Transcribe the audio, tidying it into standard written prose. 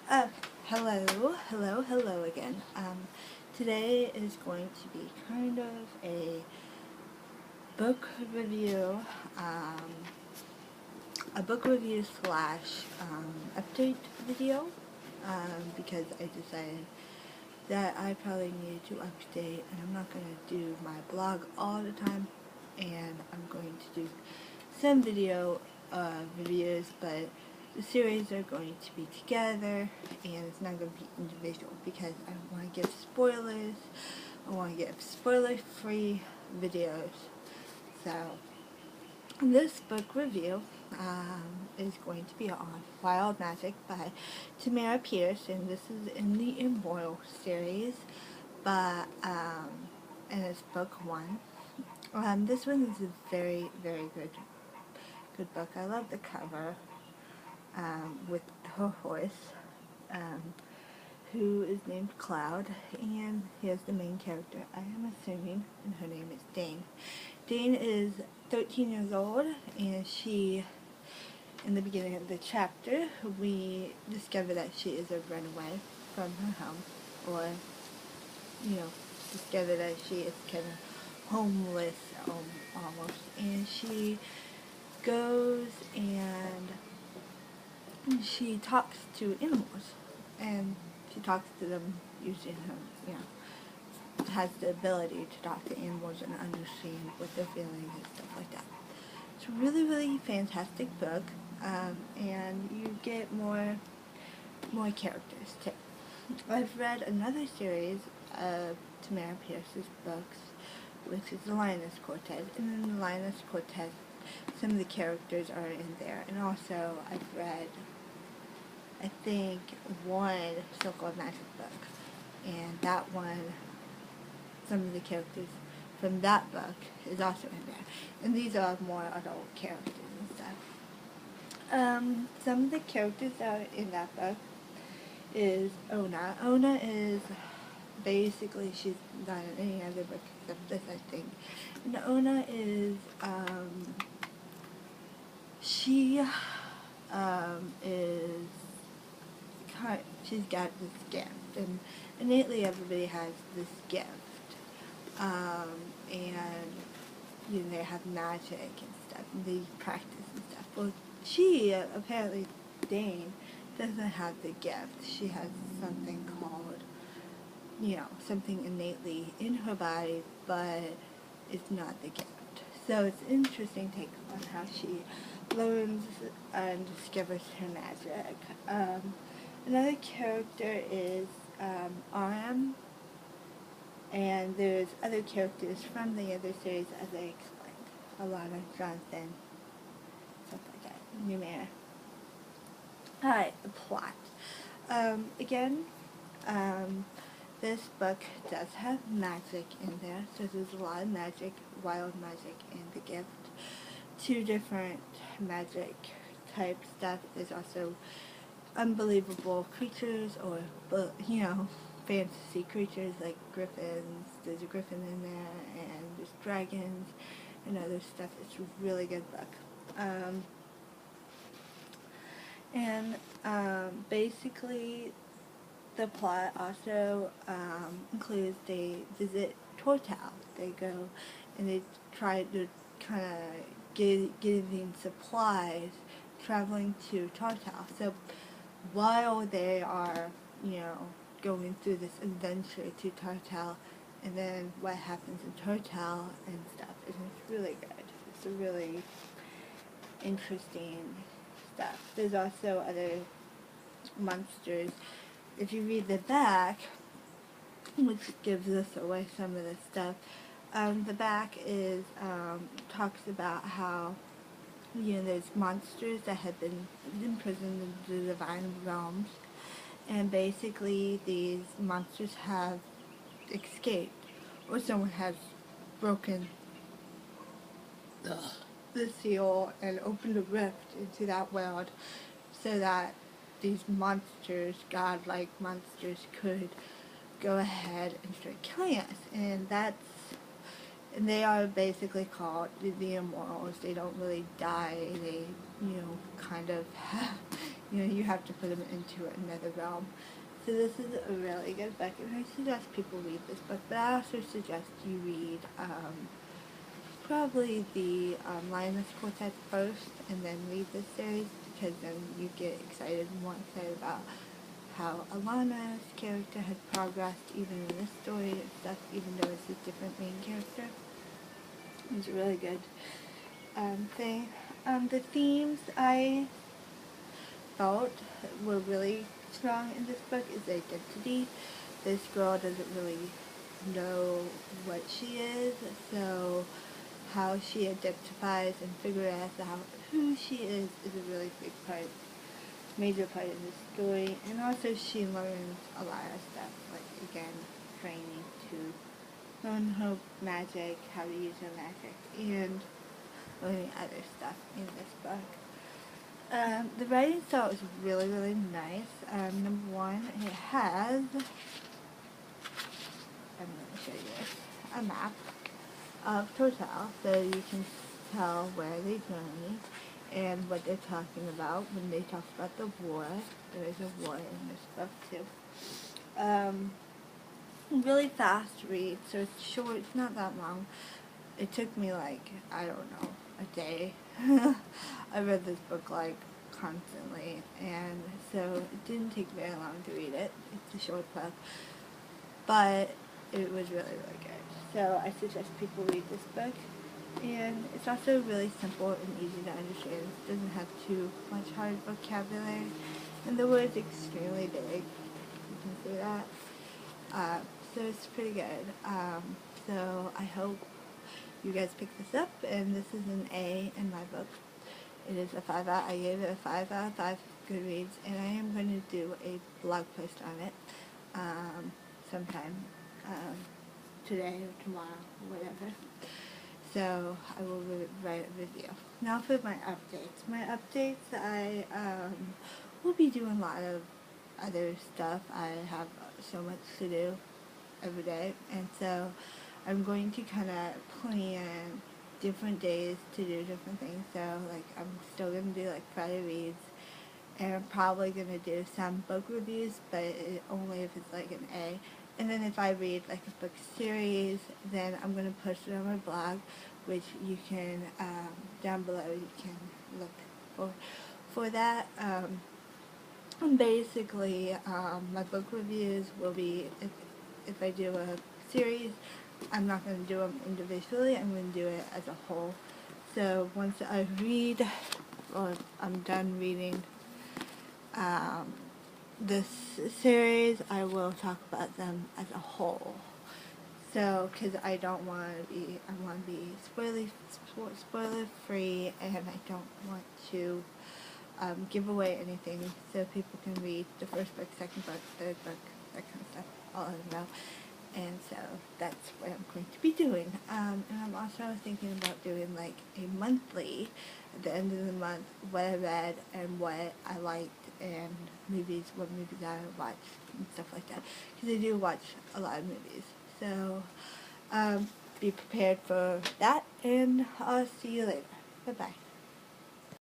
Uh, hello again. Today is going to be kind of a book review, um, a book review slash update video, because I decided that I probably needed to update, and I'm not going to do my blog all the time, and I'm going to do some video reviews, but the series are going to be together, and it's not going to be individual because I want to give spoilers. I want to give spoiler-free videos. So this book review is going to be on Wild Magic by Tamera Peterson. This is in the Immortal series, but and it's book one. This one is a very, very good book. I love the cover with her horse, who is named Cloud, and here's the main character, I am assuming, and her name is Dane. Dane is 13 years old, and she, in the beginning of the chapter, we discover that she is a runaway from her home, or, discover that she is kind of homeless almost, and she goes and she talks to animals, and she talks to them using her, has the ability to talk to animals and understand what they're feeling and stuff like that. It's a really fantastic book, and you get more characters too. I've read another series of Tamara Pierce's books, which is the Lioness Quartet, and in the Lioness Quartet, some of the characters are in there, and also I've read, I think, one So-Called Magic book, and that one, some of the characters from that book is also in there, and these are more adult characters and stuff. Some of the characters that are in that book is Ona. Ona is basically, she's not in any other book except this, I think. And Ona is, she is she's got this gift, and innately everybody has this gift, and they have magic and stuff, and they practice and stuff. Well, she apparently, Dane, doesn't have the gift. She has something called, something innately in her body, but it's not the gift. So it's an interesting take on how she learns and discovers her magic. Another character is RM, and there's other characters from the other series, as I explained. Alana, Jonathan, stuff like that. Numair. Alright, the plot. Again, this book does have magic in there, so there's a lot of magic, wild magic, and the gift. Two different magic type stuff. There's also unbelievable creatures, or, fantasy creatures like griffins. There's a griffin in there, and there's dragons and other stuff. It's a really good book. Basically, the plot also includes they visit Tortal. They go and they try to kind of getting supplies traveling to Tortal. So while they are, going through this adventure to Tortal, and then what happens in Tortal and stuff, and it's really good. It's a really interesting stuff. There's also other monsters. If you read the back, which gives us away some of the stuff, the back is talks about how there's monsters that have been imprisoned in the divine realms, and basically these monsters have escaped, or someone has broken the seal and opened a rift into that world, so that these monsters, godlike monsters, could go ahead and start killing us. And they are basically called the Immortals. They don't really die. They, kind of you know, you have to put them into another realm. So this is a really good book, and I suggest people read this book, but I also suggest you read probably the Lioness Quartet first, and then read this series, because then you get excited, more excited about how Alana's character has progressed even in this story and stuff, even though it's a different main character. It's a really good thing. The themes I felt were really strong in this book is identity. This girl doesn't really know what she is, so how she identifies and figures out who she is a really big part, major part of the story. And also she learns a lot of stuff, like again, training to learn her magic, how to use her magic, and learning other stuff in this book. The writing style is really, really nice. Number one, it has, I'm going to show you this, a map of Total, so you can tell where they journey and what they're talking about when they talk about the war. There is a war in this book too. Really fast read, so it's short, it's not that long. It took me like, I don't know, a day. I read this book like constantly, and so it didn't take very long to read it. It's a short book, but it was really, really good. So I suggest people read this book, and it's also really simple and easy to understand. It doesn't have too much hard vocabulary, and the words extremely big. You can see that. So it's pretty good. So I hope you guys pick this up, and this is an A in my book. It is a 5 out. I gave it a 5 out of 5 Goodreads, and I am going to do a blog post on it sometime today or tomorrow, whatever. So I will write a video. Now for my updates. My updates, I will be doing a lot of other stuff. I have so much to do every day, and so I'm going to kind of plan different days to do different things. So like I'm still going to do like Friday reads, and I'm probably going to do some book reviews, but only if it's like an A. And then if I read like a book series, then I'm going to post it on my blog, which you can, down below you can look for that. And basically, my book reviews will be, if I do a series, I'm not going to do them individually, I'm going to do it as a whole. So once I read, or I'm done reading this series, I will talk about them as a whole. So, because I don't want to be, I want to be spoiler free, and I don't want to give away anything, so people can read the first book, second book, third book, that kind of stuff, all of them. And so that's what I'm going to be doing. And I'm also thinking about doing like a monthly, at the end of the month, what I read and what I liked, and what movies I watched, and stuff like that. Because I do watch a lot of movies. So be prepared for that, and I'll see you later. Bye-bye.